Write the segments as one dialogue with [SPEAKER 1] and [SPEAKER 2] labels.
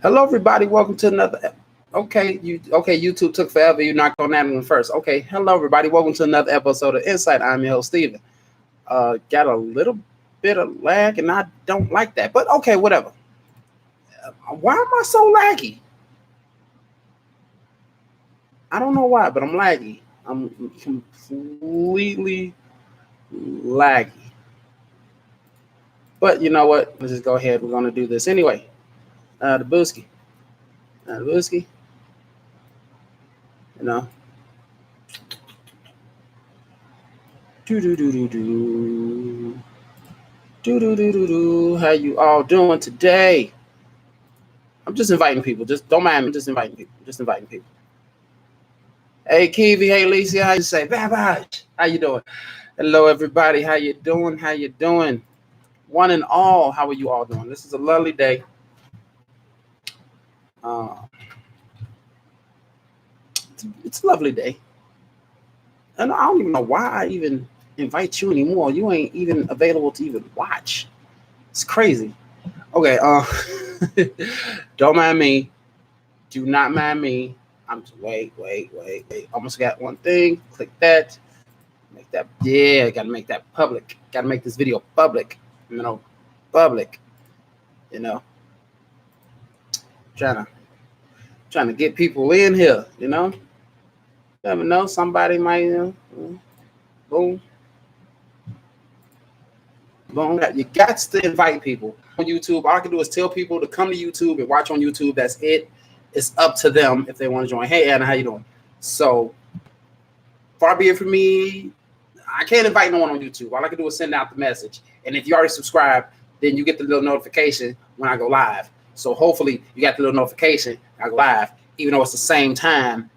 [SPEAKER 1] Hello, everybody. Welcome to another. Okay, YouTube took forever. You knocked on that one first. Okay, hello, everybody. Welcome to another episode of En-Syte. I'm your host, Steven. Got a little bit of lag, and I don't like that. But okay, whatever. Why am I so laggy? I don't know why, but I'm laggy. I'm completely laggy. But you know what? Let's just go ahead. We're gonna do this anyway. The Booski. The Booski. You know. Do do do do do. Do do do do do. How you all doing today? I'm just inviting people. Just don't mind me. I'm just inviting people. Just inviting people. Hey Kiwi. Hey Lisa. How you say? Babash. How you doing? Hello everybody. How you doing? How you doing? One and all. How are you all doing? This is a lovely day. Uh, it's a lovely day. And I don't even know why I even invite you anymore. You ain't even available to even watch. It's crazy. Okay, don't mind me. Do not mind me. I'm just wait. Almost got one thing. Click that. Make that. Yeah, gotta make that public. Gotta make this video public. Public. You know, trying to get people in here. You know, never know. Somebody might. Boom. Boom. You got to invite people on YouTube. All I can do is tell people to come to YouTube and watch on YouTube. That's it. It's up to them if they want to join. Hey, Anna, how you doing? So, far be it from me. I can't invite no one on YouTube. All I can do is send out the message. And if you already subscribe, then you get the little notification when I go live. So hopefully you got the little notification I go live, even though it's the same time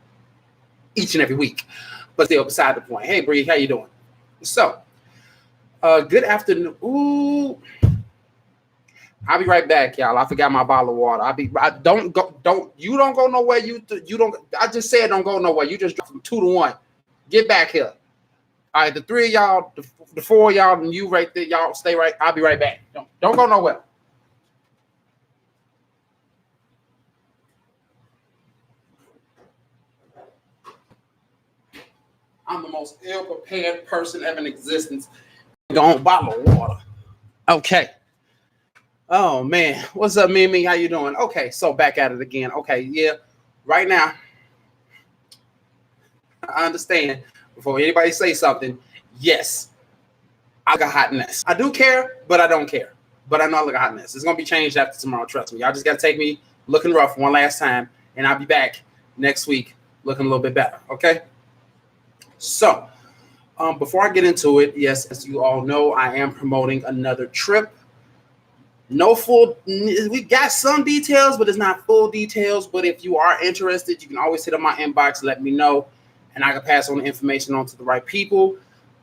[SPEAKER 1] each and every week. But still, beside the point. Hey, Bree, how you doing? So, good afternoon. Ooh. I'll be right back, y'all. I forgot my bottle of water. Don't go nowhere. You don't. I just said don't go nowhere. You just dropped from 2 to 1. Get back here. All right, the 3 of y'all, the 4 of y'all, and you right there. Y'all stay right. I'll be right back. Don't go nowhere. I'm the most ill-prepared person ever in existence. Don't bottle of water. Okay. Oh man, what's up, Mimi? How you doing? Okay, so back at it again. Okay, yeah. Right now, I understand. Before anybody say something, yes, I look a hot mess. I do care, but I don't care. But I know I look a hot mess. It's gonna be changed after tomorrow. Trust me. Y'all just gotta take me looking rough one last time, and I'll be back next week looking a little bit better. Okay. So, before I get into it, yes, as you all know, I am promoting another trip. No full, we got some details, but it's not full details. But if you are interested, you can always hit on my inbox, let me know, and I can pass on the information on to the right people.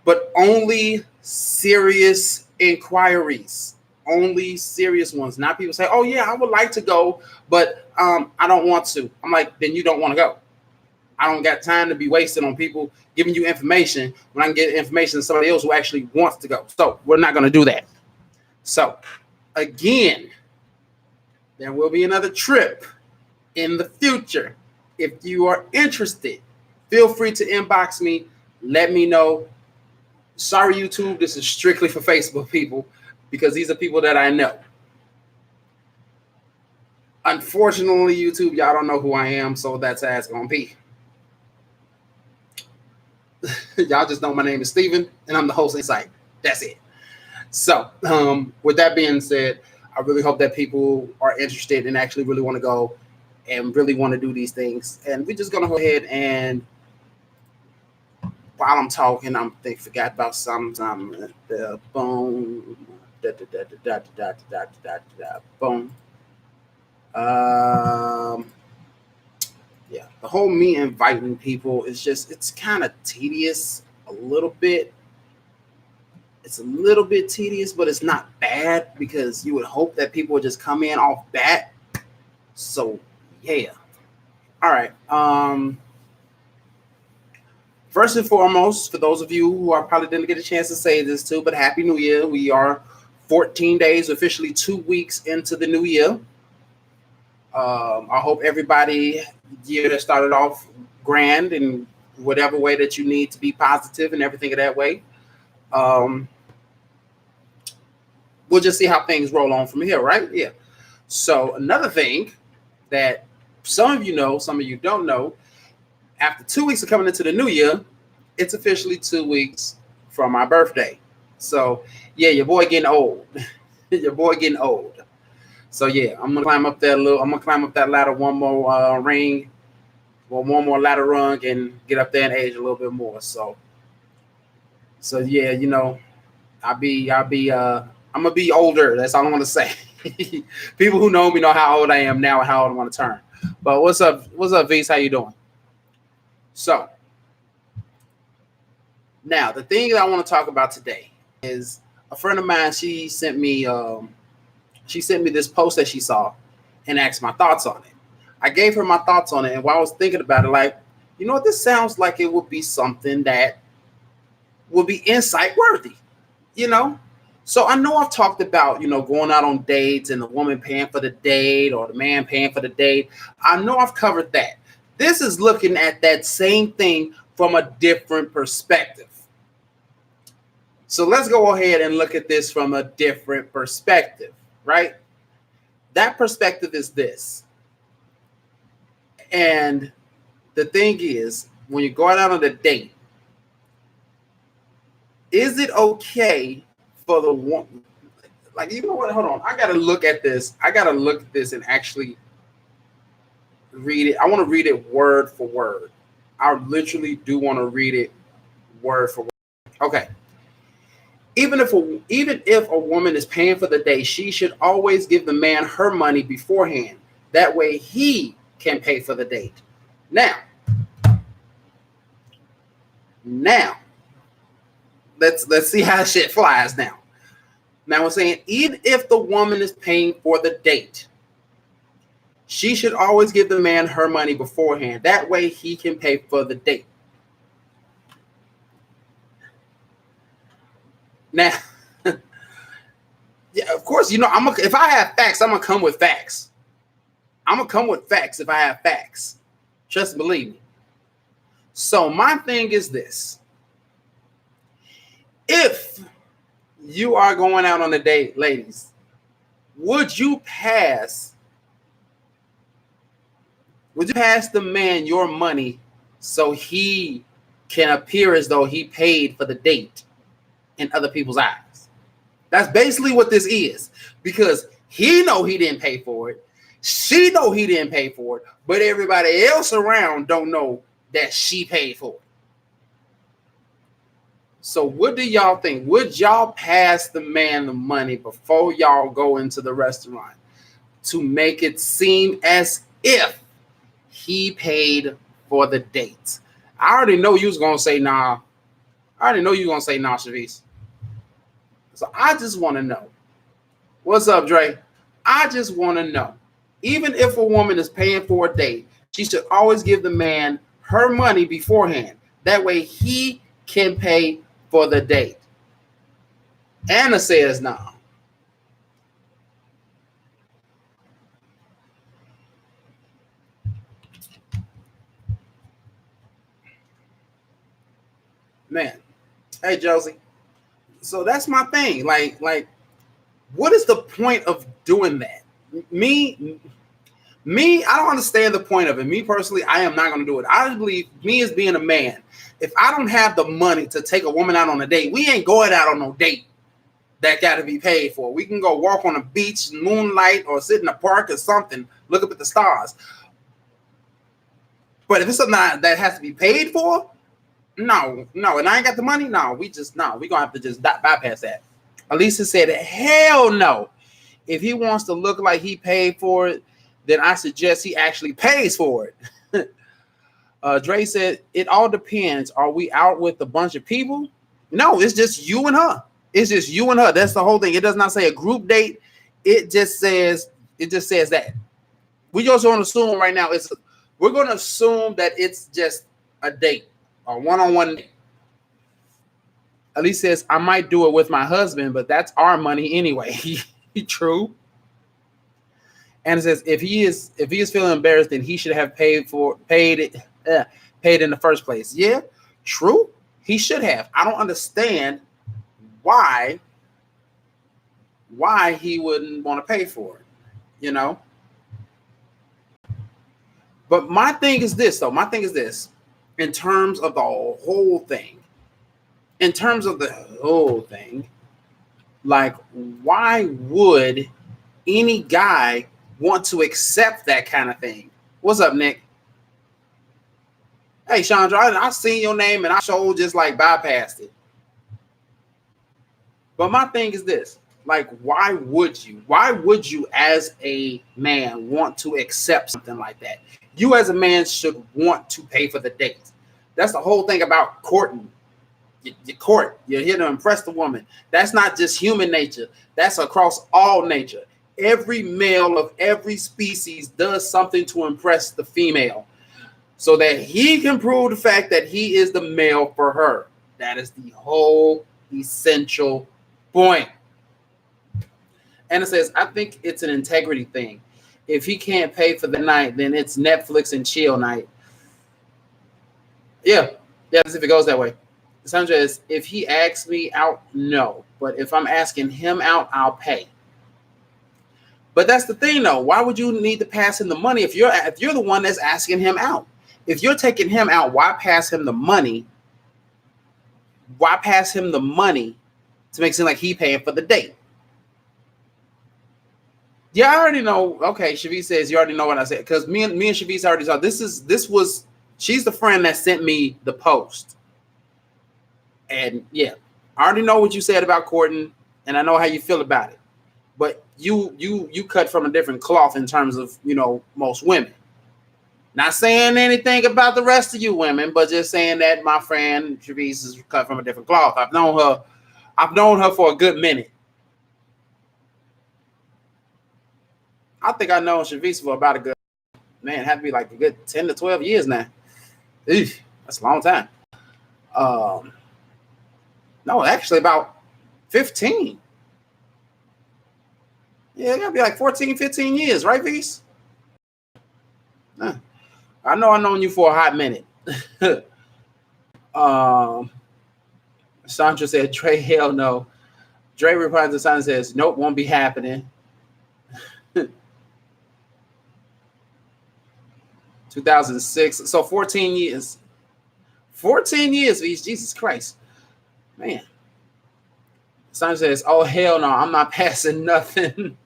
[SPEAKER 1] But only serious inquiries, only serious ones. Not people say, oh yeah, I would like to go, but I don't want to. I'm like, then you don't want to go. I don't got time to be wasted on people giving you information when I can get information to somebody else who actually wants to go. So we're not going to do that. So again, there will be another trip in the future. If you are interested, feel free to inbox me. Let me know. Sorry, YouTube, this is strictly for Facebook people because these are people that I know. Unfortunately, YouTube, y'all don't know who I am, so that's how it's going to be. Y'all just know my name is Steven, and I'm the host of En-Syte. That's it. So, with that being said, I really hope that people are interested and actually really want to go and really want to do these things. And we're just going to go ahead and, while I'm talking, forgot about something. Boom. Boom. Yeah, the whole me inviting people is just, it's kind of tedious a little bit. It's a little bit tedious, but it's not bad because you would hope that people would just come in off bat. So, yeah. All right. First and foremost, for those of you who I probably didn't get a chance to say this to, but Happy New Year. We are 14 days, officially 2 weeks into the new year. I hope everybody year that started off grand in whatever way that you need to be positive and everything of that way. Um, we'll just see how things roll on from here, right? Yeah. So another thing that some of you know, some of you don't know, after 2 weeks of coming into the new year, it's officially 2 weeks from my birthday. So yeah, your boy getting old. Your boy getting old. So yeah, I'm gonna climb up that little. I'm gonna climb up that ladder one more ring, well, one more ladder rung, and get up there in age a little bit more. So yeah, I'm gonna be older. That's all I want to say. People who know me know how old I am now and how old I want to turn. But what's up? What's up, V's? How you doing? So now the thing that I want to talk about today is a friend of mine. She sent me this post that she saw and asked my thoughts on it. I gave her my thoughts on it, and while I was thinking about it, like, you know what, this sounds like it would be something that would be insight worthy, you know? So I know I've talked about, going out on dates and the woman paying for the date or the man paying for the date. I know I've covered that. This is looking at that same thing from a different perspective. So let's go ahead and look at this from a different perspective, right? That perspective is this. And the thing is, when you're going out on a date, is it okay for the woman? Like, you know what? Hold on. I got to look at this. And actually read it. I want to read it word for word. I literally do want to read it word for word. Okay. Even if a woman is paying for the date, she should always give the man her money beforehand. That way he can pay for the date. Now, let's see how shit flies now. Now we're saying even if the woman is paying for the date, she should always give the man her money beforehand. That way he can pay for the date. Now, yeah, of course, if I have facts, I'm gonna come with facts. I'm gonna come with facts if I have facts. Just believe me. So my thing is this. If you are going out on a date, ladies, would you pass the man your money so he can appear as though he paid for the date in other people's eyes? That's basically what this is, because he know he didn't pay for it. She know he didn't pay for it, but everybody else around don't know that she paid for it. So what do y'all think? Would y'all pass the man the money before y'all go into the restaurant to make it seem as if he paid for the date? I already know you was going to say nah. Shavis. So I just want to know. What's up, Dre? I just want to know. Even if a woman is paying for a date, she should always give the man her money beforehand. That way he can pay for the date. Anna says no. Man, hey Josie. So that's my thing. Like, what is the point of doing that? Me, I don't understand the point of it. Me personally, I am not going to do it. I just believe, me as being a man, if I don't have the money to take a woman out on a date, we ain't going out on no date that got to be paid for. We can go walk on a beach, moonlight, or sit in a park or something, look up at the stars. But if it's something that has to be paid for, no, and I ain't got the money, no, we going to have to just bypass that. Elisa said, hell no. If he wants to look like he paid for it, then I suggest he actually pays for it. Dre said, it all depends. Are we out with a bunch of people? No, it's just you and her. It's just you and her. That's the whole thing. It does not say a group date. It just says that. We just want to assume right now we're going to assume that it's just a date, a one-on-one date. Elise says, I might do it with my husband, but that's our money anyway. True. And it says if he is feeling embarrassed, then he should have paid in the first place. Yeah, true. He should have. I don't understand why he wouldn't want to pay for it, you know. But my thing is this, though. My thing is this, in terms of the whole thing. In terms of the whole thing, like, why would any guy want to accept that kind of thing? What's up, Nick? Hey, Chandra, I seen your name and I sure just like bypassed it. But my thing is this, like, why would you as a man want to accept something like that? You as a man should want to pay for the date. That's the whole thing about courting. You court, you're here to impress the woman. That's not just human nature. That's across all nature. Every male of every species does something to impress the female so that he can prove the fact that he is the male for her. That is the whole essential point. And it says, I think it's an integrity thing. If he can't pay for the night, then it's Netflix and chill night. Yeah, as if it goes that way. Sandra is, if he asks me out, no. But if I'm asking him out, I'll pay. But that's the thing, though. Why would you need to pass him the money if you're the one that's asking him out? If you're taking him out, why pass him the money? Why pass him the money to make it seem like he paying for the date? Yeah, I already know. Okay, Shavis says you already know what I said because me and Shavis already saw she's the friend that sent me the post. And yeah, I already know what you said about courting, and I know how you feel about it. But you cut from a different cloth in terms of, most women. Not saying anything about the rest of you women, but just saying that my friend Travis is cut from a different cloth. I've known her for a good minute. I think I've known Travis for about had to be like a good 10 to 12 years now. Eesh, that's a long time. No, actually about 15. Yeah, it gotta be like 14, 15 years, right, Vise? I know I've known you for a hot minute. Sandra said, Dre, hell no. Dre replies to Sandra and says, nope, won't be happening. 2006. So 14 years. 14 years, Vise. Jesus Christ. Man. Sandra says, oh, hell no, I'm not passing nothing.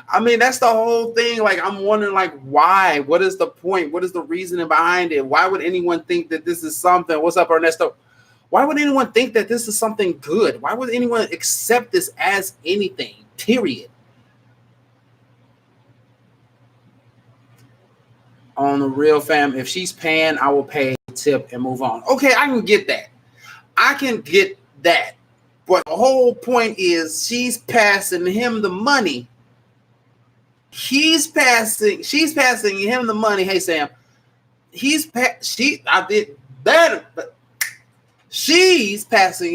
[SPEAKER 1] I mean, that's the whole thing. Like, I'm wondering, like, why? What is the point? What is the reasoning behind it? Why would anyone think that this is something? What's up, Ernesto? Why would anyone think that this is something good? Why would anyone accept this as anything? Period. On the real, fam, if she's paying, I will pay a tip and move on. Okay, I can get that. I can get that. But the whole point is she's passing him the money. She's passing him the money. Hey, Sam. She's passing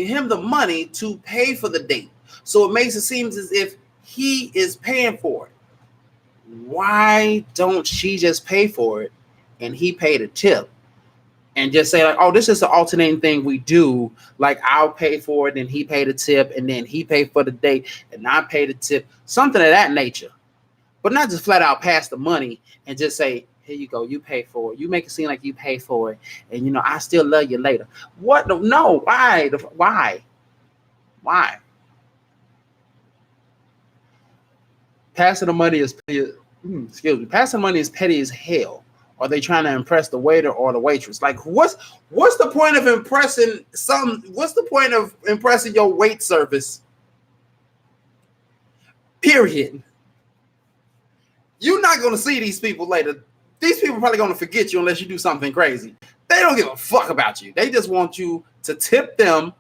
[SPEAKER 1] him the money to pay for the date. So it makes it seem as if he is paying for it. Why don't she just pay for it and he paid a tip? And just say, like, oh, this is an alternating thing we do. Like, I'll pay for it, and he paid a tip, and then he paid for the date, and I paid a tip. Something of that nature. But not just flat out pass the money and just say, here you go, you pay for it. You make it seem like you pay for it. And, I still love you later. What? No. Why? Why? Passing the money is petty. Passing the money is petty as hell. Are they trying to impress the waiter or the waitress? Like, what's the point of impressing what's the point of impressing your wait service? Period. You're not going to see these people later. These people are probably going to forget you unless you do something crazy. They don't give a fuck about you. They just want you to tip them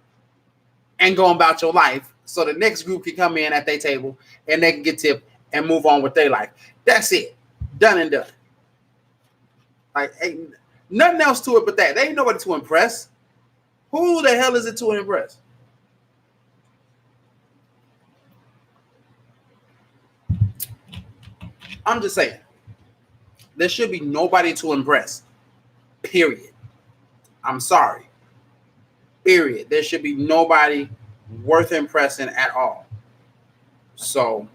[SPEAKER 1] and go about your life so the next group can come in at their table and they can get tipped and move on with their life. That's it. Done and done. Like, ain't nothing else to it but that. They ain't nobody to impress. Who the hell is it to impress? I'm just saying, there should be nobody to impress. Period. I'm sorry. Period. There should be nobody worth impressing at all. So,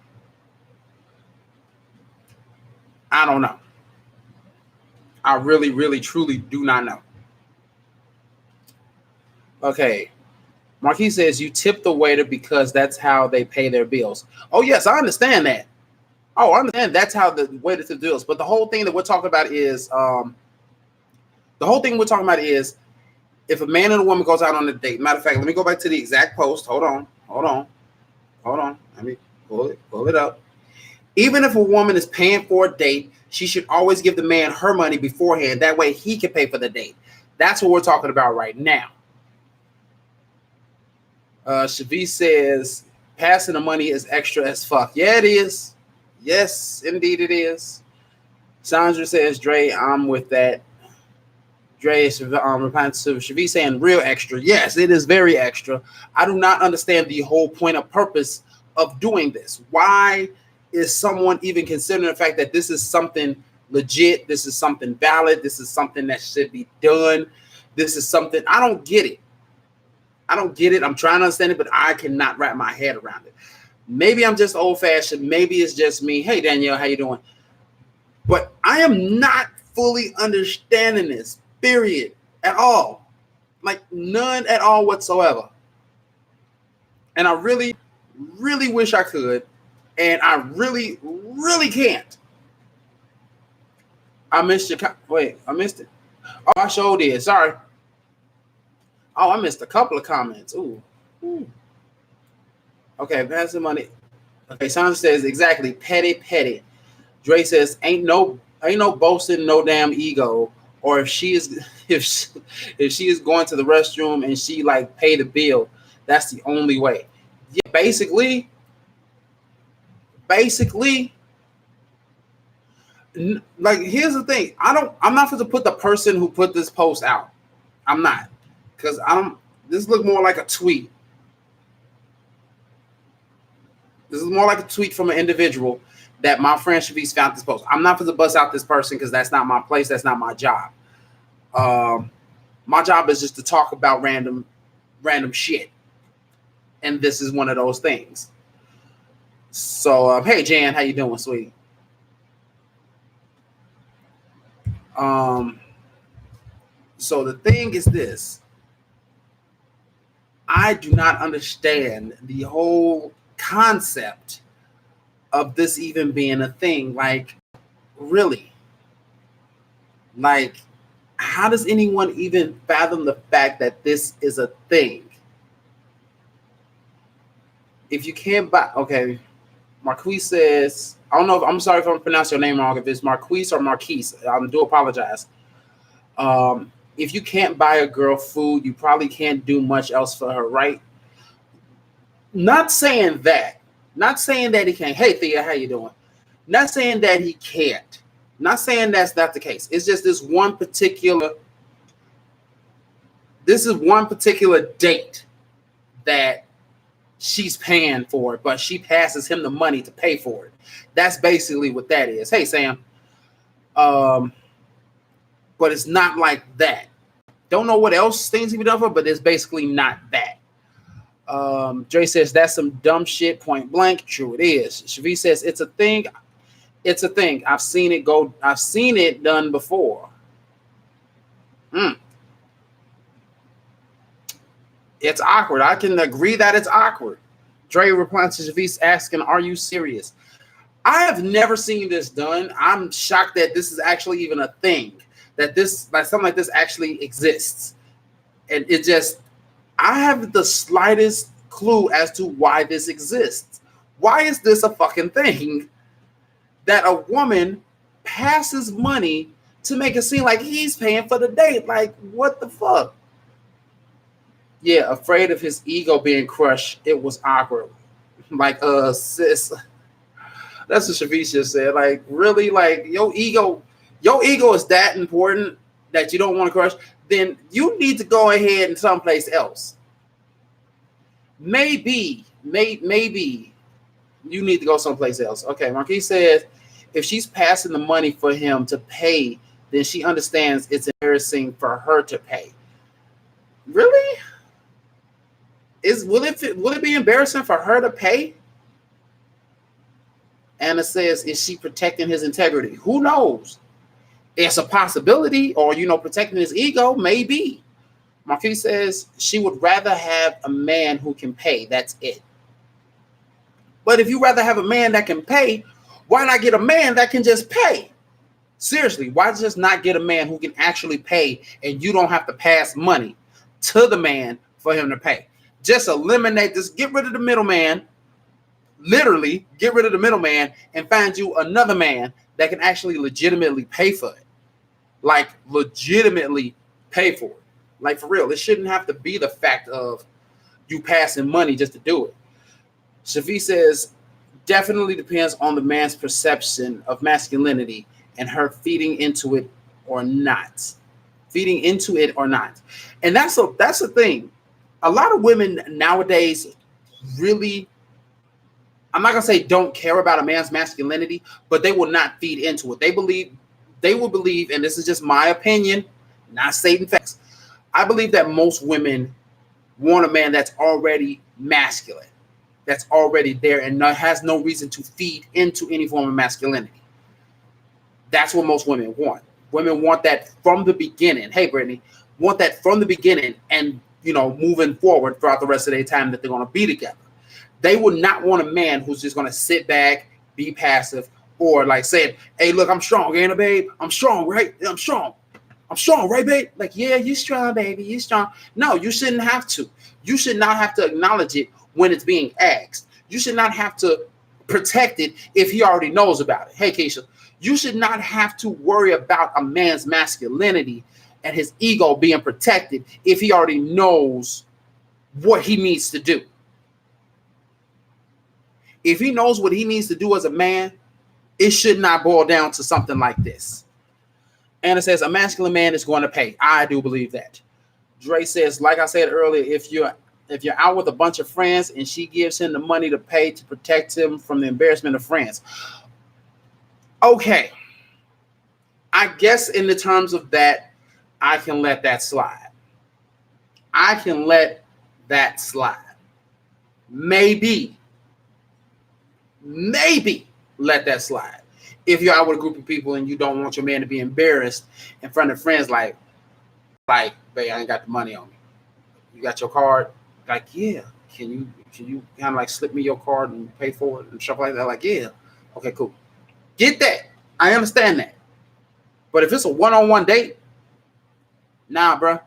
[SPEAKER 1] I don't know. I really, really, truly do not know. Okay. Marquis says you tip the waiter because that's how they pay their bills. Oh, yes, I understand that. Oh, I understand that's how the waiter to bills. But the whole thing that we're talking about is if a man and a woman goes out on a date. Matter of fact, let me go back to the exact post. Hold on. Let me pull it up. Even if a woman is paying for a date, she should always give the man her money beforehand. That way he can pay for the date. That's what we're talking about right now. Shavi says passing the money is extra as fuck. Yeah, it is. Yes, indeed it is. Sandra says, Dre, I'm with that. Dre is replying to Shavi saying real extra. Yes, it is very extra. I do not understand the whole point of purpose of doing this. Why is someone even considering the fact that this is something legit? This is something valid. This is something that should be done. This is something, I don't get it. I'm trying to understand it, but I cannot wrap my head around it. Maybe I'm just old-fashioned. Maybe it's just me. Hey, Danielle, how you doing? But I am not fully understanding this, period, at all. Like, none at all whatsoever. And I really, really wish I could. And I really, really can't. I missed your wait, I missed it. Oh, I sure did. Sorry. Oh, I missed a couple of comments. Ooh. Okay, pass the money. Okay, Sandra says exactly. Petty. Dre says ain't no boasting, no damn ego. Or if she is going to the restroom and she like pay the bill, that's the only way. Yeah, basically. Like, here's the thing. I'm not supposed to put the person who put this post out. I'm not. Because this look more like a tweet. This is more like a tweet from an individual that my friend Shavis found this post. I'm not supposed to bust out this person because that's not my place. That's not my job. My job is just to talk about random shit. And this is one of those things. So, hey, Jan, how you doing, sweetie? So the thing is this. I do not understand the whole concept of this even being a thing. Like, really? Like, how does anyone even fathom the fact that this is a thing? If you can't buy, okay, Marquise says, I don't know, I'm sorry if I'm pronouncing your name wrong, if it's Marquise or Marquise, I do apologize. If you can't buy a girl food, you probably can't do much else for her, right? Not saying that. Not saying that he can't. Hey, Thea, how you doing? Not saying that he can't. Not saying that's not the case. It's just this is one particular date that she's paying for it, but she passes him the money to pay for it. That's basically what that is. Hey, Sam. But it's not like that. Don't know what else things can be done for, but it's basically not that. Dre says that's some dumb shit, point blank. True, it is. Shavi says it's a thing. It's a thing. I've seen it done before. It's awkward. I can agree that it's awkward. Dre replies to Shavi asking, "Are you serious?" I have never seen this done. I'm shocked that this is actually even a thing. That something like this actually exists. And I have the slightest clue as to why this exists. Why is this a fucking thing that a woman passes money to make it seem like he's paying for the date? Like, what the fuck? Yeah, afraid of his ego being crushed. It was awkward. Like, sis. That's what Shavis just said. Like, really? Like, your ego is that important that you don't want to crush? Then you need to go ahead and someplace else. Maybe you need to go someplace else. Okay, Marquis says, If she's passing the money for him to pay, then she understands it's embarrassing for her to pay. Really? Will it be embarrassing for her to pay? Anna says, is she protecting his integrity? Who knows? It's a possibility, or protecting his ego, maybe. Marquis says she would rather have a man who can pay. That's it. But if you rather have a man that can pay, why not get a man that can just pay? Seriously, why just not get a man who can actually pay and you don't have to pass money to the man for him to pay? Just eliminate this. Get rid of the middleman. Literally, get rid of the middleman and find you another man that can actually legitimately pay for it. Like, legitimately pay for it. Like, for real. It shouldn't have to be the fact of you passing money just to do it. Shafi says, definitely depends on the man's perception of masculinity and her feeding into it or not. Feeding into it or not. And that's the thing. A lot of women nowadays really, I'm not going to say don't care about a man's masculinity, but they will not feed into it. They will believe, and this is just my opinion, not stating facts. I believe that most women want a man that's already masculine, that's already there and has no reason to feed into any form of masculinity. That's what most women want. Women want that from the beginning. Hey, Brittany, want that from the beginning and, moving forward throughout the rest of their time that they're going to be together. They would not want a man who's just going to sit back, be passive, or like saying, hey, look, I'm strong, ain't I, babe? I'm strong, right? I'm strong. I'm strong, right, babe? Like, yeah, you strong, baby. You strong. No, you shouldn't have to. You should not have to acknowledge it when it's being asked. You should not have to protect it if he already knows about it. Hey, Keisha, you should not have to worry about a man's masculinity and his ego being protected if he already knows what he needs to do. If he knows what he needs to do as a man, it should not boil down to something like this. Anna says, a masculine man is going to pay. I do believe that. Dre says, like I said earlier, if you're out with a bunch of friends and she gives him the money to pay to protect him from the embarrassment of friends. Okay. I guess in the terms of that, I can let that slide. I can let that slide. Maybe let that slide. If you're out with a group of people and you don't want your man to be embarrassed in front of friends, like, babe, I ain't got the money on me. You got your card? Like, yeah. Can you kind of like slip me your card and pay for it and stuff like that? Like, yeah. Okay, cool. Get that. I understand that. But if it's a one-on-one date, nah, bro.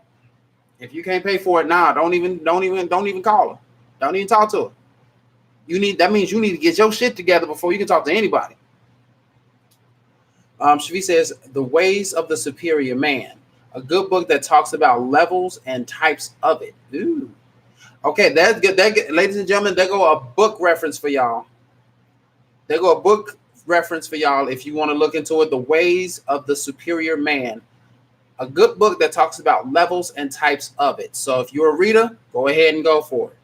[SPEAKER 1] If you can't pay for it, nah, don't even call her. Don't even talk to her. That means you need to get your shit together before you can talk to anybody. Shavi says, The Ways of the Superior Man, a good book that talks about levels and types of it. Ooh. Okay, that's good. Ladies and gentlemen, there go a book reference for y'all. There go a book reference for y'all if you want to look into it. The Ways of the Superior Man, a good book that talks about levels and types of it. So if you're a reader, go ahead and go for it.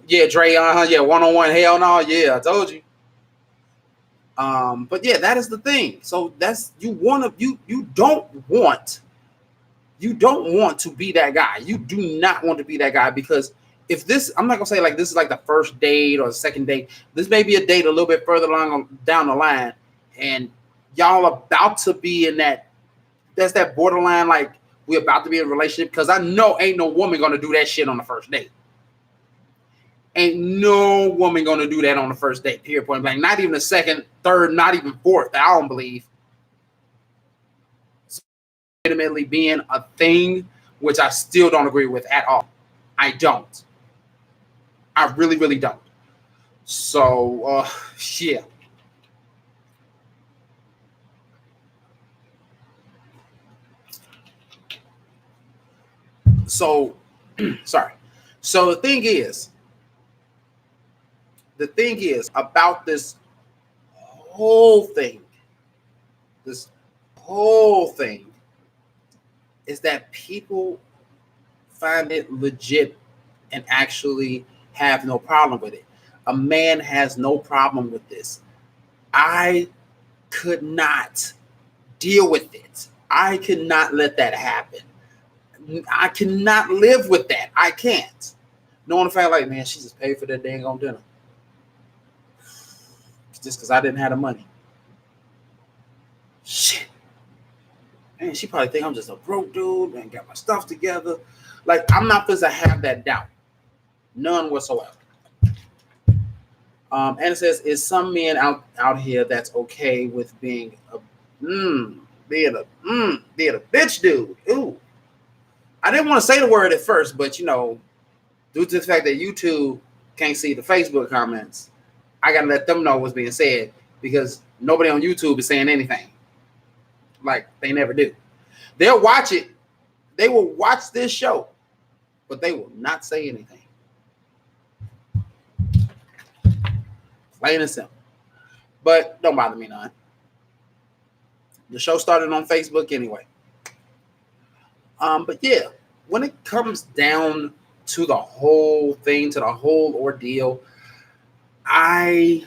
[SPEAKER 1] Yeah, Dre, yeah, one-on-one, hell no, yeah, I told you. But yeah, that is the thing. So that's you don't want to be that guy. You do not want to be that guy, because if this, I'm not gonna say like this is like the first date or the second date. This may be a date a little bit further down the line, and y'all about to be in that's that borderline, like we're about to be in a relationship. Because I know ain't no woman gonna do that shit on the first date. Ain't no woman going to do that on the first date, period, point blank. Not even the second, third, not even fourth, I don't believe. So, legitimately being a thing, which I still don't agree with at all. I don't. I really, really don't. So, yeah. So, sorry. So the thing is about this whole thing is that people find it legit and actually have no problem with it. A man has no problem with this. I could not deal with it. I cannot let that happen. I cannot live with that. I can't. Knowing the fact, like, man, she just paid for that dang on dinner. Just because I didn't have the money. Shit. Man, she probably think I'm just a broke dude and got my stuff together. Like, I'm not supposed to have that doubt. None whatsoever. And it says, is some men out here that's okay with being a bitch dude. Ooh. I didn't want to say the word at first, but due to the fact that YouTube can't see the Facebook comments, I gotta let them know what's being said because nobody on YouTube is saying anything. Like they never do. They'll watch it. They will watch this show, but they will not say anything. Plain and simple. But don't bother me none. The show started on Facebook anyway. But yeah, when it comes down to the whole thing, to the whole ordeal, I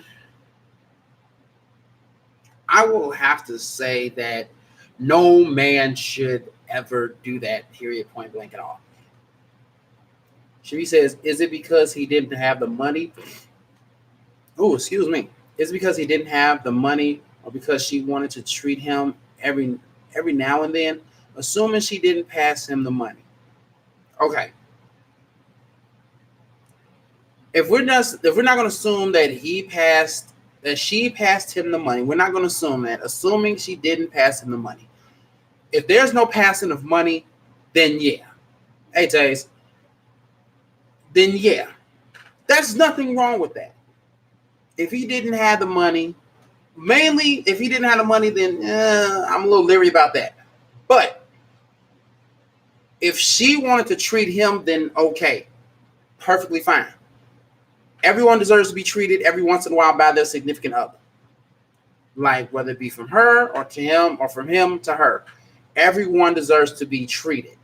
[SPEAKER 1] will have to say that no man should ever do that, period, point blank at all. She says, is it because he didn't have the money? Oh, excuse me. Is it because he didn't have the money or because she wanted to treat him every now and then, assuming she didn't pass him the money? Okay. If we're not going to assume that she passed him the money, we're not going to assume that. Assuming she didn't pass him the money. If there's no passing of money, then yeah. Hey, Taze. Then yeah. There's nothing wrong with that. If he didn't have the money, mainly if he didn't have the money, then I'm a little leery about that. But if she wanted to treat him, then okay. Perfectly fine. Everyone deserves to be treated every once in a while by their significant other. Like whether it be from her or to him or from him to her. Everyone deserves to be treated.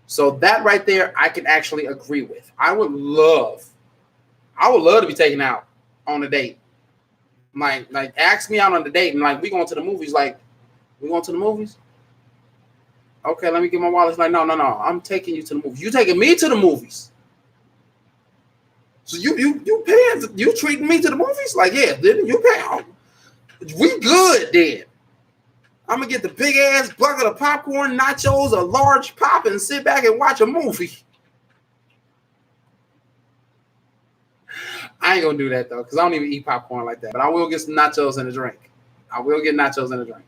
[SPEAKER 1] So that right there, I can actually agree with. I would love to be taken out on a date. Like ask me out on the date and like we going to the movies. Like, we going to the movies? Okay, let me get my wallet. It's like, no. I'm taking you to the movies. You taking me to the movies. So you paying, you treating me to the movies? Like, yeah, then you pay. We good then. I'm gonna get the big ass bucket of popcorn, nachos, a large pop, and sit back and watch a movie. I ain't gonna do that though, because I don't even eat popcorn like that. But I will get some nachos and a drink. I will get nachos and a drink.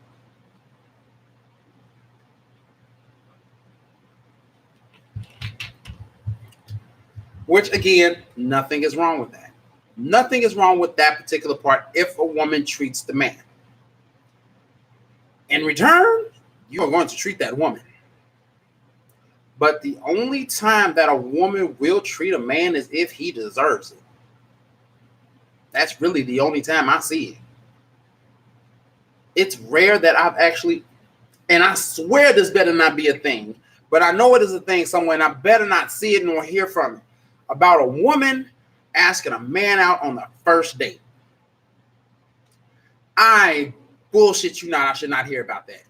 [SPEAKER 1] Which again, nothing is wrong with that. Nothing is wrong with that particular part if a woman treats the man. In return, you are going to treat that woman. But the only time that a woman will treat a man is if he deserves it. That's really the only time I see it. It's rare that I've actually, and I swear this better not be a thing, but I know it is a thing somewhere, and I better not see it nor hear from it, about a woman asking a man out on the first date. I bullshit you not, I should not hear about that.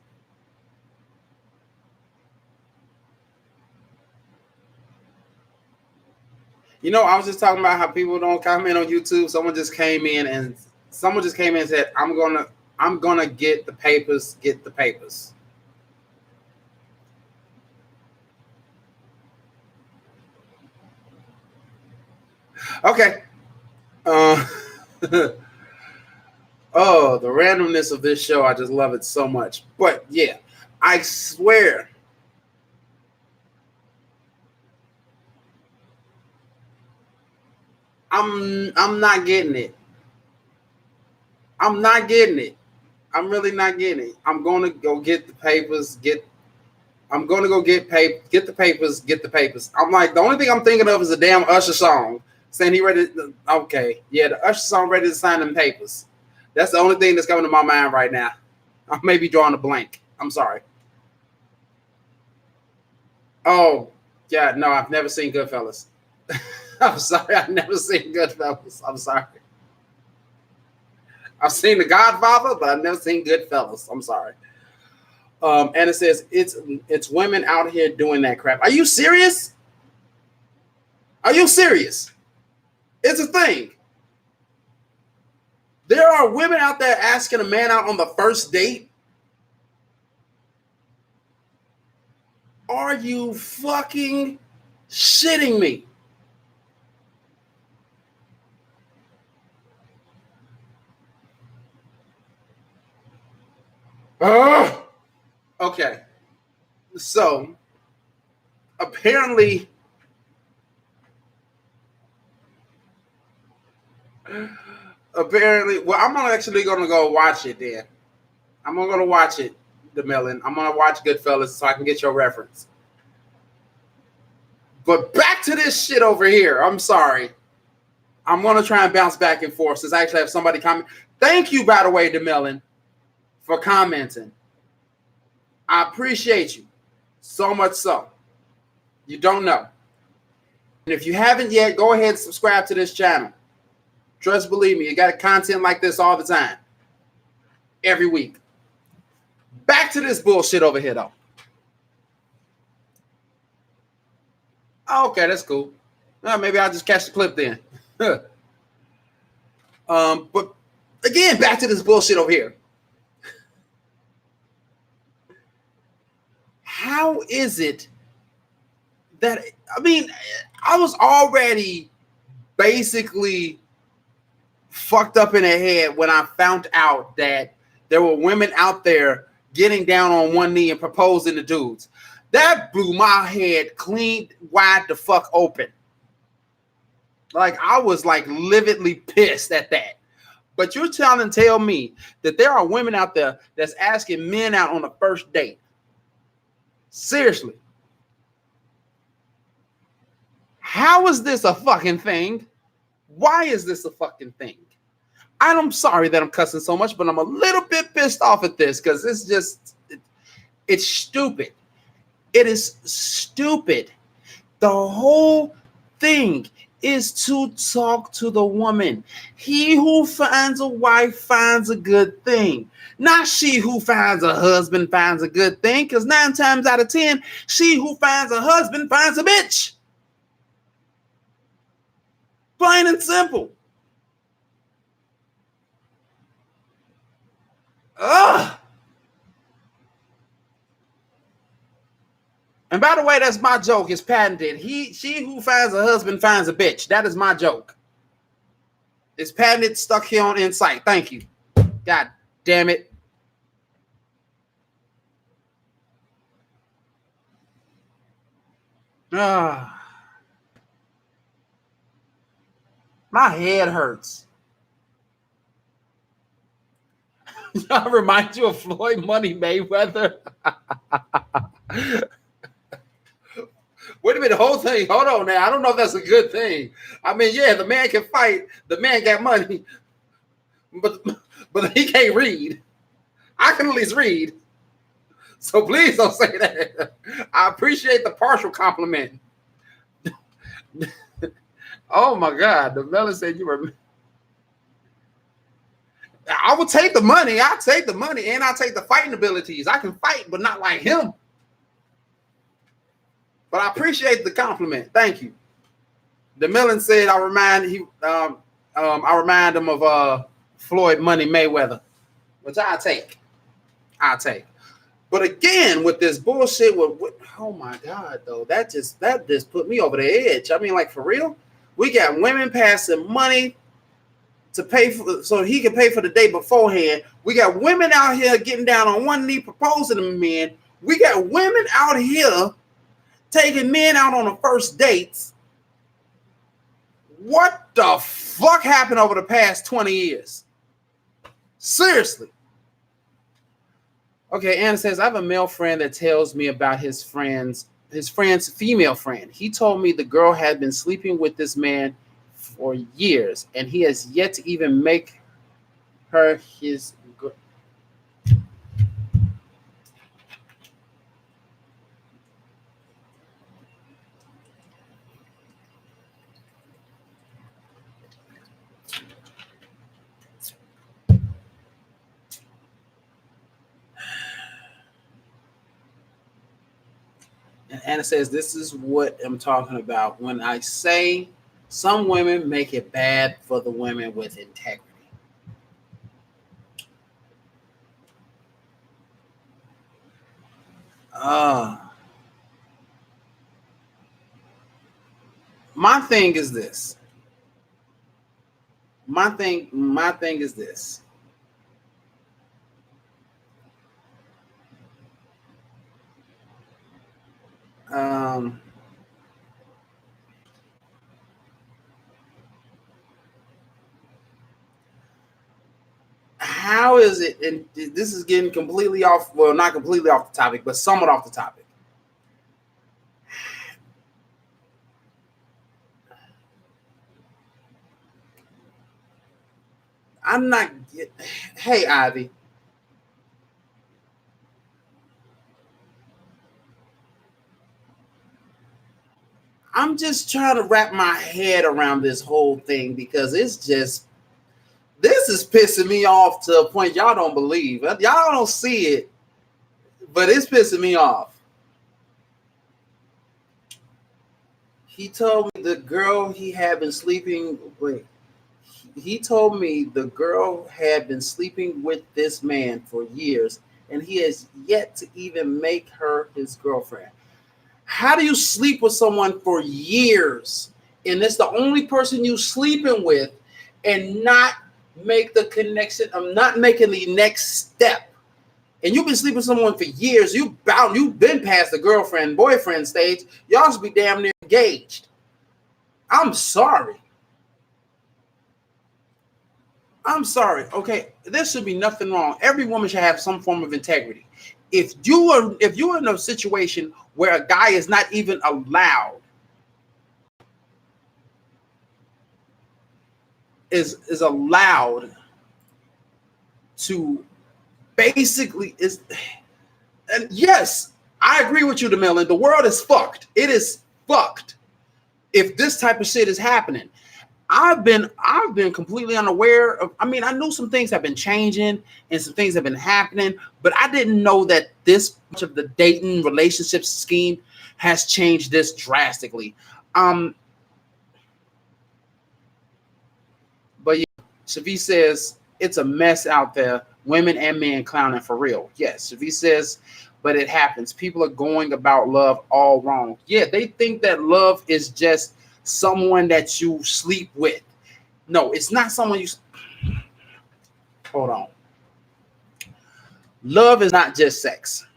[SPEAKER 1] I was just talking about how people don't comment on YouTube. Someone just came in and said, I'm gonna get the papers. Okay. Oh, the randomness of this show. I just love it so much. But yeah, I swear. I'm not getting it. I'm not getting it. I'm really not getting it. I'm going to go get the papers. I'm going to go get the papers. I'm like, the only thing I'm thinking of is a damn Usher song saying he ready. Okay. Yeah, the Usher song ready to sign them papers. That's the only thing that's coming to my mind right now. I may be drawing a blank. I'm sorry. Oh, yeah, no, I've never seen Goodfellas. I'm sorry, I've never seen Goodfellas. I'm sorry. I've seen The Godfather, but I've never seen Goodfellas. I'm sorry. And it says it's women out here doing that crap. Are you serious? Are you serious? It's a thing. There are women out there asking a man out on the first date. Are you fucking shitting me? Okay. So apparently well, I'm actually gonna go watch it then. I'm gonna watch it, the Melon. I'm gonna watch Goodfellas so I can get your reference. But back to this shit over here. I'm sorry. I'm gonna try and bounce back and forth since I actually have somebody comment. Thank you, by the way, DeMellon, for commenting. I appreciate you so much so. You don't know. And if you haven't yet, go ahead and subscribe to this channel. Trust, believe me, you got content like this all the time. Every week. Back to this bullshit over here, though. Okay, that's cool. Well, maybe I'll just catch the clip then. But again, back to this bullshit over here. How is it that, I mean, I was already basically fucked up in the head when I found out that there were women out there getting down on one knee and proposing to dudes. That blew my head clean wide the fuck open. Like, I was like lividly pissed at that. But you're trying to tell me that there are women out there that's asking men out on a first date. Seriously. How is this a fucking thing? Why is this a fucking thing? I'm sorry that I'm cussing so much, but I'm a little bit pissed off at this because it's just, it's stupid. It is stupid. The whole thing is to talk to the woman. He who finds a wife finds a good thing. Not she who finds a husband finds a good thing, because 9 times out of 10, she who finds a husband finds a bitch. Plain and simple. Ugh. And by the way, that's my joke. It's patented. She who finds a husband finds a bitch. That is my joke. It's patented, stuck here on En-Syte. Thank you. God damn it. My head hurts. I remind you of Floyd Money Mayweather. Wait a minute, the whole thing. Hold on now. I don't know if that's a good thing. I mean, yeah, the man can fight. The man got money. But he can't read. I can at least read. So please don't say that. I appreciate the partial compliment. Oh my God. The Melon said you were. I will take the money. I'll take the money and I'll take the fighting abilities. I can fight, but not like him. But I appreciate the compliment. Thank you. The Melon said I remind him of Floyd Money Mayweather, which I take. But again, with this bullshit, oh my God, though, that just put me over the edge. I mean, like, for real, we got women passing money to pay for, so he can pay for the day beforehand. We got women out here getting down on one knee proposing to men. We got women out here taking men out on the first dates. What the fuck happened over the past 20 years? Seriously. Okay, Anna says, I have a male friend that tells me about his friend's female friend. He told me the girl had been sleeping with this man for years, and he has yet to even make her his girl. And Anna says, this is what I'm talking about when I say some women make it bad for the women with integrity. My thing is this. My thing is this. Um, how is it? And this is getting completely off. Well, not completely off the topic, but somewhat off the topic. I'm not. Hey, Ivy. I'm just trying to wrap my head around this whole thing because it's just this is pissing me off to a point y'all don't believe. Y'all don't see it, but it's pissing me off. He told me the girl he had been sleeping. Wait, he told me the girl had been sleeping with this man for years, and he has yet to even make her his girlfriend. How do you sleep with someone for years, and it's the only person you sleeping with, and not make the connection? I'm not making the next step. And you've been sleeping with someone for years. You've been past the girlfriend boyfriend stage. Y'all should be damn near engaged. I'm sorry. I'm sorry. Okay, there should be nothing wrong. Every woman should have some form of integrity. If you're in a situation where a guy is not even allowed to basically is, and yes, I agree with you, DeMillan. The world is fucked. It is fucked if this type of shit is happening. I've been completely unaware of. I mean, I knew some things have been changing and some things have been happening, but I didn't know that this much of the dating relationship scheme has changed this drastically. But yeah, Shavi says it's a mess out there. Women and men clowning for real. Yes, Shavi says, but it happens. People are going about love all wrong. Yeah, they think that love is just someone that you sleep with. No, it's not someone you. Hold on. Love is not just sex.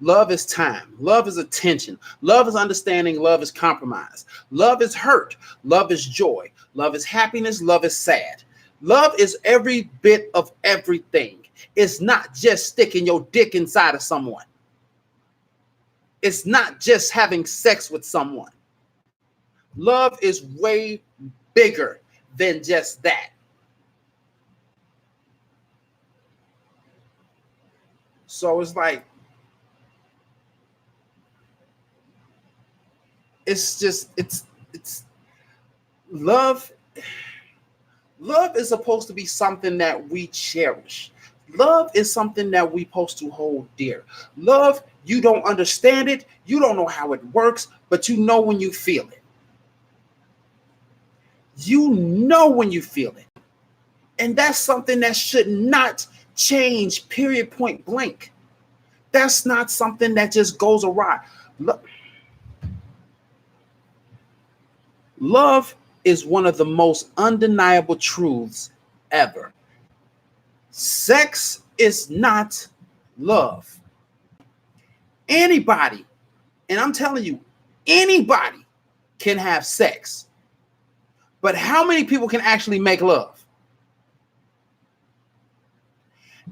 [SPEAKER 1] Love is time. Love is attention. Love is understanding. Love is compromise. Love is hurt. Love is joy. Love is happiness. Love is sad. Love is every bit of everything. It's not just sticking your dick inside of someone. It's not just having sex with someone. Love is way bigger than just that. So it's like, it's love. Love is supposed to be something that we cherish. Love is something that we supposed to hold dear. Love, you don't understand it, you don't know how it works, but you know when you feel it. You know when you feel it. And that's something that should not change, period, point blank. That's not something that just goes awry. Love is one of the most undeniable truths ever. Sex is not love. Anybody, and I'm telling you, anybody can have sex. But how many people can actually make love?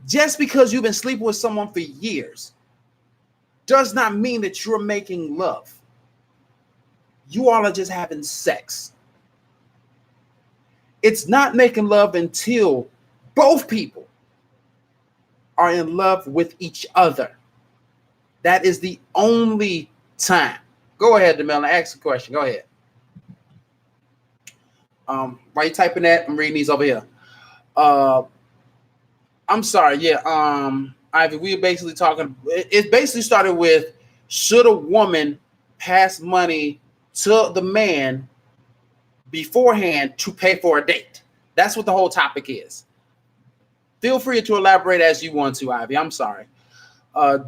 [SPEAKER 1] Just because you've been sleeping with someone for years does not mean that you're making love. You all are just having sex. It's not making love until both people are in love with each other. That is the only time. Go ahead, DeMello. Ask the question. Go ahead. While you typing that, I'm reading these over here. I'm sorry. Yeah. Ivy, we were basically talking. It basically started with, should a woman pass money to the man beforehand to pay for a date? That's what the whole topic is. Feel free to elaborate as you want to, Ivy. I'm sorry.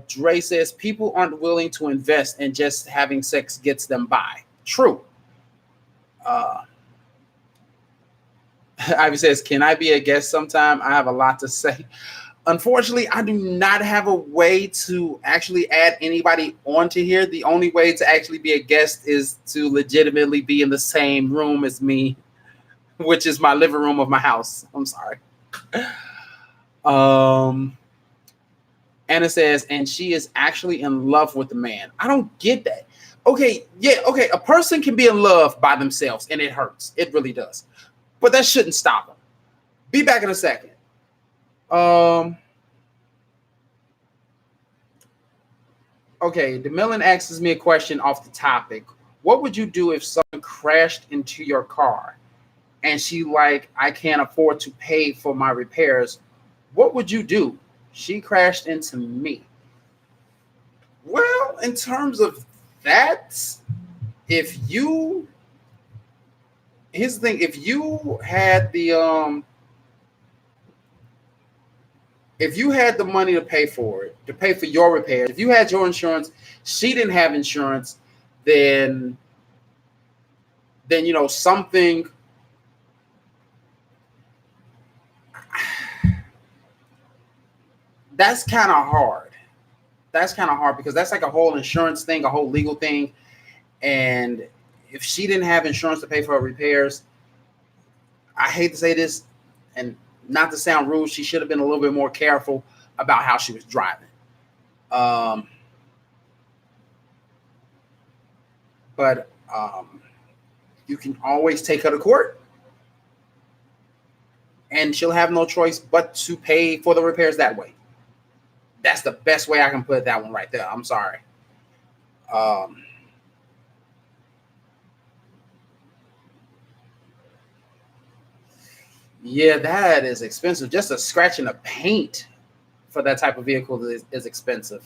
[SPEAKER 1] Dre says people aren't willing to invest, and just having sex gets them by. True. Ivy says, can I be a guest sometime? I have a lot to say. Unfortunately, I do not have a way to actually add anybody onto here. The only way to actually be a guest is to legitimately be in the same room as me, which is my living room of my house. I'm sorry. Anna says, and she is actually in love with the man. I don't get that. Okay, yeah, okay. A person can be in love by themselves, and it hurts. It really does. But that shouldn't stop them. Be back in a second. Okay, DeMillan asks me a question off the topic. What would you do if someone crashed into your car and she like, I can't afford to pay for my repairs? What would you do? She crashed into me. Well, in terms of that, here's the thing, if you had the money to pay for it, to pay for your repairs, if you had your insurance, she didn't have insurance, then something. That's kind of hard. Because that's like a whole insurance thing, a whole legal thing. And if she didn't have insurance to pay for her repairs, I hate to say this, and not to sound rude, she should have been a little bit more careful about how she was driving. But you can always take her to court, and she'll have no choice but to pay for the repairs that way. That's the best way I can put that one right there. I'm sorry. Yeah, that is expensive. Just a scratch and a paint for that type of vehicle is expensive.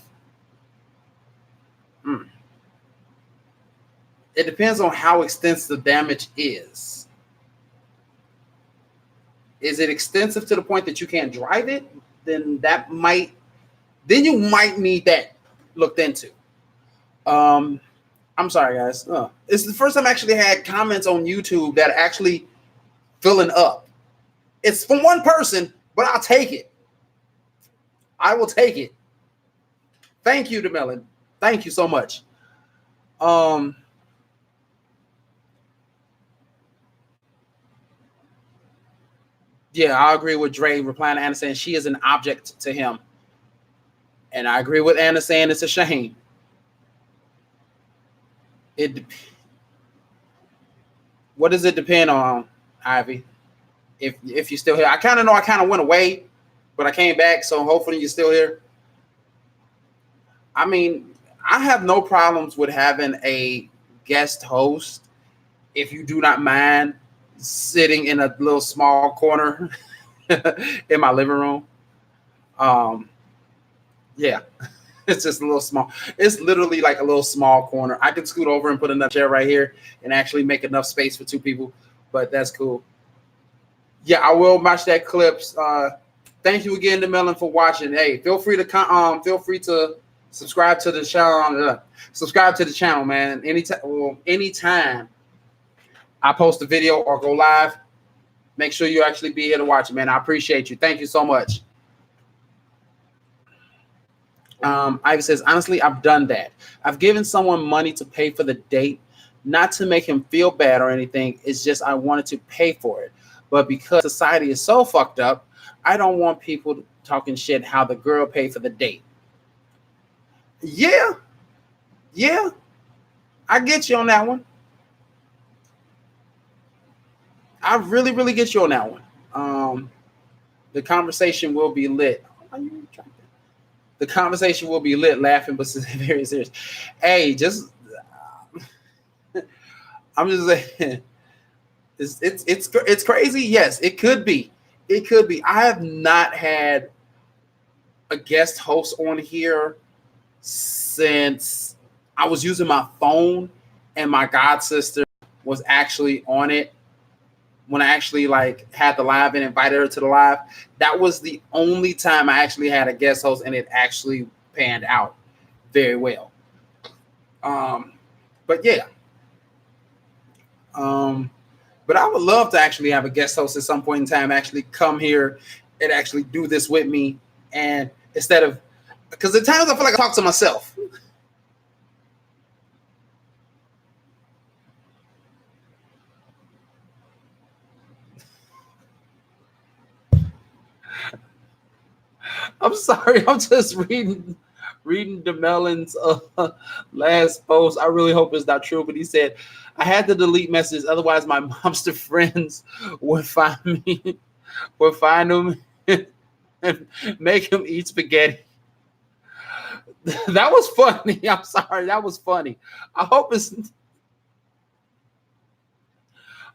[SPEAKER 1] It depends on how extensive the damage is. Is it extensive to the point that you can't drive it? Then you might need that looked into. I'm sorry, guys. It's the first time I actually had comments on YouTube that are actually filling up. It's from one person, but I'll take it. I will take it. Thank you, DeMelon. Thank you so much. Yeah, I agree with Dre replying to Anna saying she is an object to him. And I agree with Anna saying it's a shame. What does it depend on, Ivy? If you're still here. I kind of went away, but I came back, so hopefully you're still here. I mean, I have no problems with having a guest host if you do not mind sitting in a little small corner in my living room. Yeah, it's just a little small. It's literally like a little small corner. I could scoot over and put another chair right here and actually make enough space for two people, but that's cool. Yeah, I will match that clips. Thank you again to Melon for watching. Hey, feel free to subscribe to the channel. Subscribe to the channel, man. Anytime I post a video or go live, make sure you actually be here to watch it, man. I appreciate you. Thank you so much. Ivy says, honestly, I've done that. I've given someone money to pay for the date, not to make him feel bad or anything. It's just I wanted to pay for it. But because society is so fucked up, I don't want people talking shit how the girl paid for the date. Yeah. I get you on that one. I really, really get you on that one. The conversation will be lit. The conversation will be lit, laughing, but very serious. Hey, I'm just saying, it's crazy. Yes, it could be. It could be. I have not had a guest host on here since I was using my phone, and my god sister was actually on it when I actually like had the live and invited her to the live. That was the only time I actually had a guest host, and it actually panned out very well. Um, but yeah, um, but I would love to actually have a guest host at some point in time, actually come here and actually do this with me, and instead of, because at times I feel like I talk to myself. I'm sorry. I'm just reading DeMelon's last post. I really hope it's not true, but he said, "I had to delete messages, otherwise my monster friends would find me, would find him, and make him eat spaghetti." That was funny. I'm sorry. That was funny. I hope it's.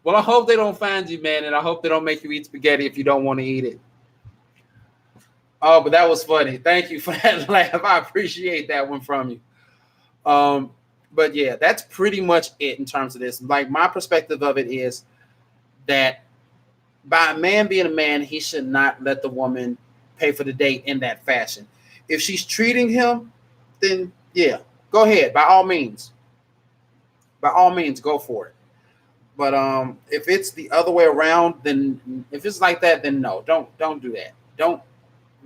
[SPEAKER 1] Well, I hope they don't find you, man, and I hope they don't make you eat spaghetti if you don't want to eat it. Oh, but that was funny. Thank you for that laugh. I appreciate that one from you. Um, but yeah, that's pretty much it in terms of this. Like, my perspective of it is that by a man being a man, he should not let the woman pay for the date in that fashion. If she's treating him, then yeah, go ahead. By all means, go for it. But if it's the other way around, then if it's like that, then no, don't do that. Don't.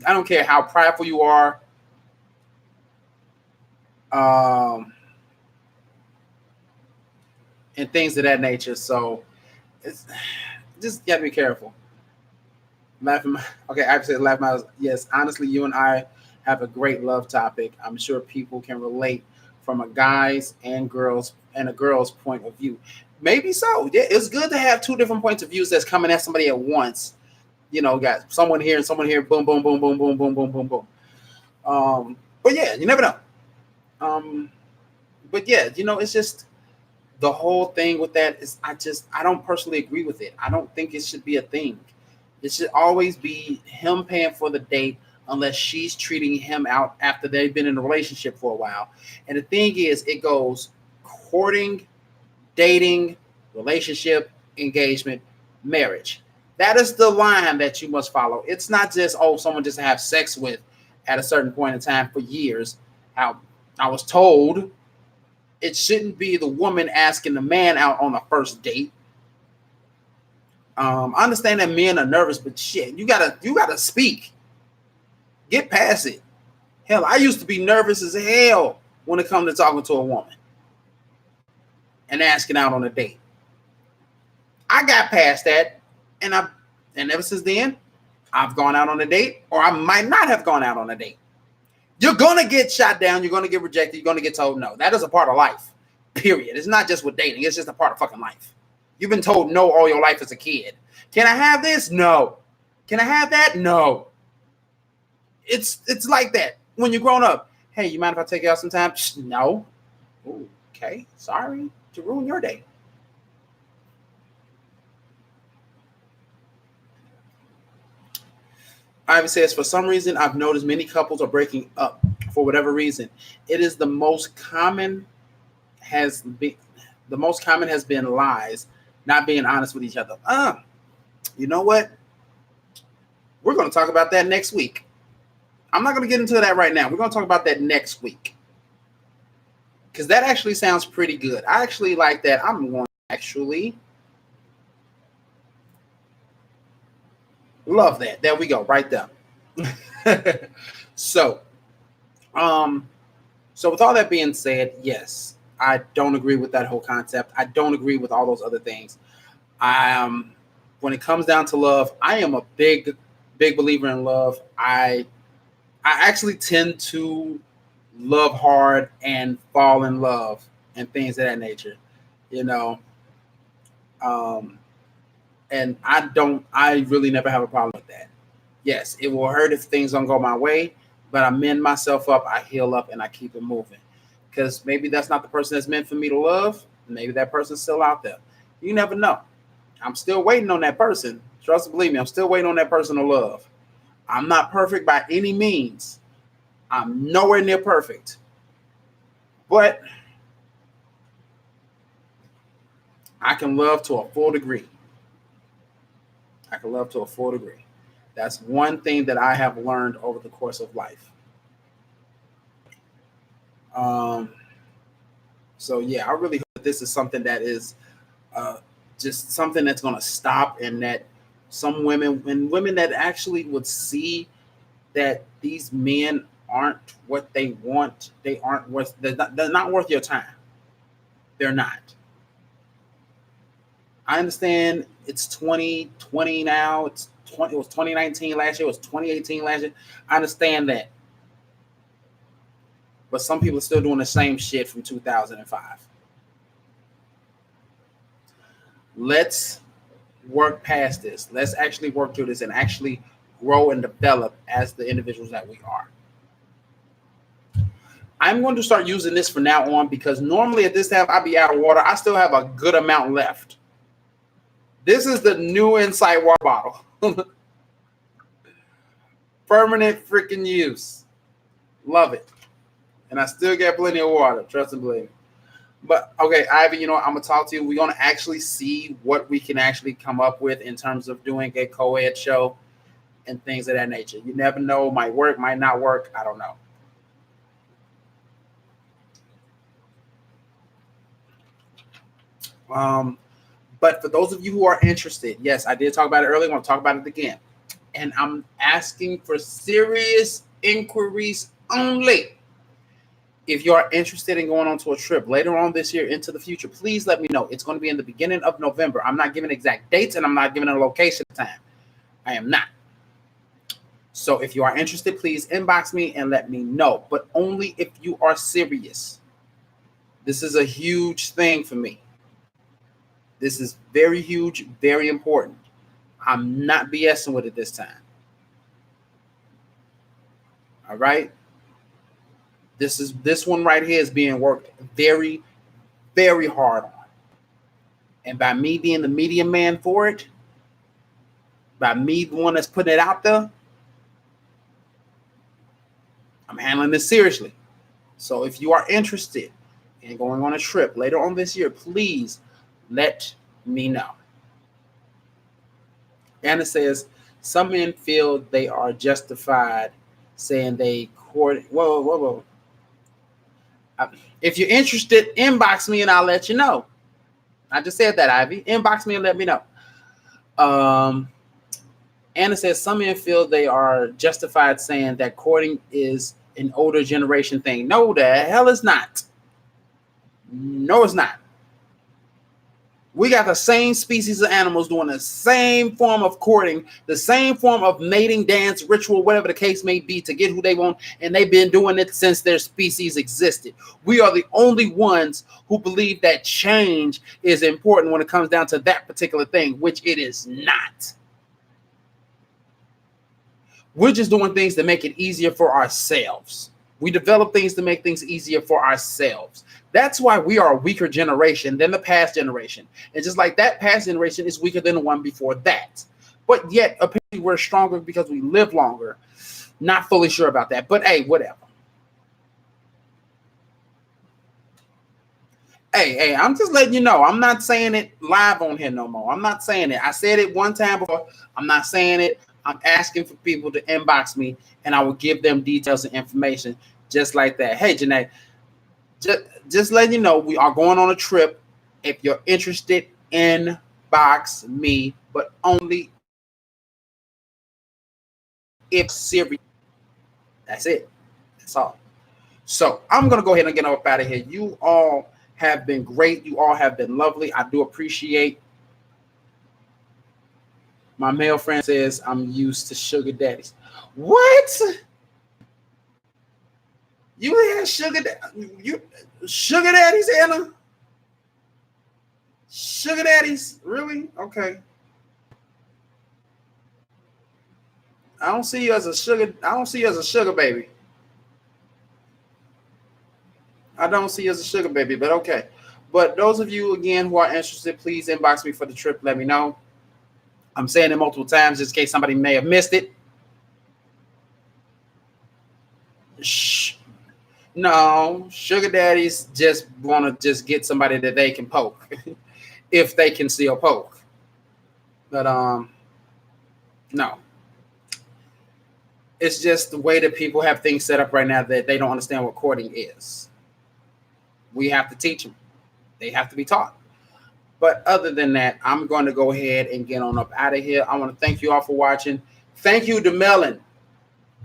[SPEAKER 1] I don't care how prideful you are. Um, and things of that nature. So it's just gotta be careful. Laughing, okay, I said laughing. Yes, honestly, you and I have a great love topic. I'm sure people can relate from a guy's and a girl's point of view. Maybe so. Yeah, it's good to have two different points of views that's coming at somebody at once. You know, got someone here and someone here. Boom, boom, boom, boom, boom, boom, boom, boom, boom. But yeah, you never know. Um, but yeah, it's just the whole thing with that is I don't personally agree with it. I don't think it should be a thing. It should always be him paying for the date unless she's treating him out after they've been in a relationship for a while. And the thing is, it goes courting, dating, relationship, engagement, marriage. That is the line that you must follow. It's not just, someone just to have sex with at a certain point in time for years. How I was told it shouldn't be the woman asking the man out on a first date. I understand that men are nervous, but shit, you gotta speak. Get past it. Hell, I used to be nervous as hell when it comes to talking to a woman and asking out on a date. I got past that, and ever since then, I've gone out on a date, or I might not have gone out on a date. You're gonna get shot down. You're gonna get rejected. You're gonna get told no. That is a part of life. Period. It's not just with dating. It's just a part of fucking life. You've been told no all your life as a kid. Can I have this? No. Can I have that? No. It's like that when you're grown up. Hey, you mind if I take you out sometime? No. Ooh, okay. Sorry to ruin your day. Ivy says, for some reason, I've noticed many couples are breaking up for whatever reason. It is the most common has been lies, not being honest with each other. You know what? We're going to talk about that next week. I'm not going to get into that right now. We're going to talk about that next week because that actually sounds pretty good. I actually like that. I'm going to actually love that. There we go, right there. So with all that being said, yes, I don't agree with that whole concept. I don't agree with all those other things. When it comes down to love, I am a big believer in love. I actually tend to love hard and fall in love and things of that nature, you know. And I really never have a problem with that. Yes, it will hurt if things don't go my way, but I mend myself up, I heal up, and I keep it moving. Because maybe that's not the person that's meant for me to love. Maybe that person's still out there. You never know. I'm still waiting on that person. Trust and believe me, I'm still waiting on that person to love. I'm not perfect by any means. I'm nowhere near perfect. But I can love to a full degree. I can love to a full degree. That's one thing that I have learned over the course of life. Um, so yeah, I really hope that this is something that is just something that's going to stop, and that some women and women that actually would see that these men aren't what they want. They aren't worth. They're not worth your time. They're not. I understand it's 2020 now. It was 2019 last year. It was 2018 last year. I understand that. But some people are still doing the same shit from 2005. Let's work past this. Let's actually work through this and actually grow and develop as the individuals that we are. I'm going to start using this from now on, because normally at this time I'd be out of water. I still have a good amount left. This is the new En-Syte water bottle. Permanent freaking use. Love it. And I still get plenty of water. Trust and believe. But okay, Ivy, you know what? I'm going to talk to you. We're going to actually see what we can actually come up with in terms of doing a co-ed show and things of that nature. You never know. Might work, might not work. I don't know. But for those of you who are interested, yes, I did talk about it earlier. I'm going to talk about it again. And I'm asking for serious inquiries only. If you are interested in going on to a trip later on this year into the future, please let me know. It's going to be in the beginning of November. I'm not giving exact dates, and I'm not giving a location time. I am not. So if you are interested, please inbox me and let me know. But only if you are serious. This is a huge thing for me. This is very huge, very important. I'm not BSing with it this time. All right. This one right here is being worked very, very hard on. And by me being the media man for it, by me the one that's putting it out there, I'm handling this seriously. So if you are interested in going on a trip later on this year, please let me know. Anna says, some men feel they are justified saying they court. Whoa. If you're interested, inbox me and I'll let you know. I just said that, Ivy. Inbox me and let me know. Anna says, some men feel they are justified saying that courting is an older generation thing. No, the hell it's not. No, it's not. We got the same species of animals doing the same form of courting, the same form of mating, dance, ritual, whatever the case may be, to get who they want, and they've been doing it since their species existed. We are the only ones who believe that change is important when it comes down to that particular thing, which it is not. We're just doing things to make it easier for ourselves. We develop things to make things easier for ourselves. That's why we are a weaker generation than the past generation. And just like that past generation is weaker than the one before that. But yet, apparently, we're stronger because we live longer. Not fully sure about that. But hey, whatever. Hey, I'm just letting you know. I'm not saying it live on here no more. I'm not saying it. I said it one time before. I'm not saying it. I'm asking for people to inbox me, and I will give them details and information just like that. Hey, Janae, just letting you know, we are going on a trip. If you're interested, inbox me, but only if serious. That's it. That's all. So I'm going to go ahead and get up out of here. You all have been great. You all have been lovely. I do appreciate. My male friend says I'm used to sugar daddies. What? You had sugar daddies, Anna? Sugar daddies? Really? Okay. I don't see you as a sugar baby. I don't see you as a sugar baby, but okay. But those of you, again, who are interested, please inbox me for the trip. Let me know. I'm saying it multiple times just in case somebody may have missed it. No, sugar daddies just want to just get somebody that they can poke. if they can still poke. But no. It's just the way that people have things set up right now that they don't understand what courting is. We have to teach them. They have to be taught. But other than that, I'm going to go ahead and get on up out of here. I want to thank you all for watching. Thank you to Melon.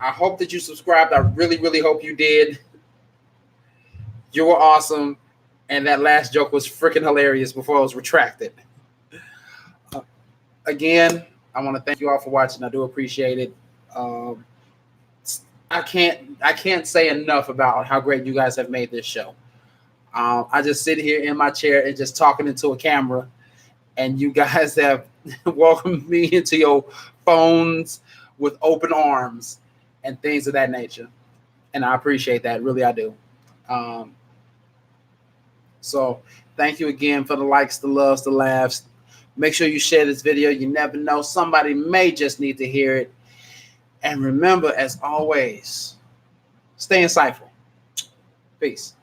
[SPEAKER 1] I hope that you subscribed. I really, really hope you did. You were awesome. And that last joke was freaking hilarious before it was retracted. Again, I want to thank you all for watching. I do appreciate it. I can't say enough about how great you guys have made this show. I just sit here in my chair and just talking into a camera, and you guys have welcomed me into your phones with open arms and things of that nature. And I appreciate that. Really, I do. So thank you again for the likes, the loves, the laughs. Make sure you share this video. You never know. Somebody may just need to hear it. And remember, as always, stay insightful. Peace.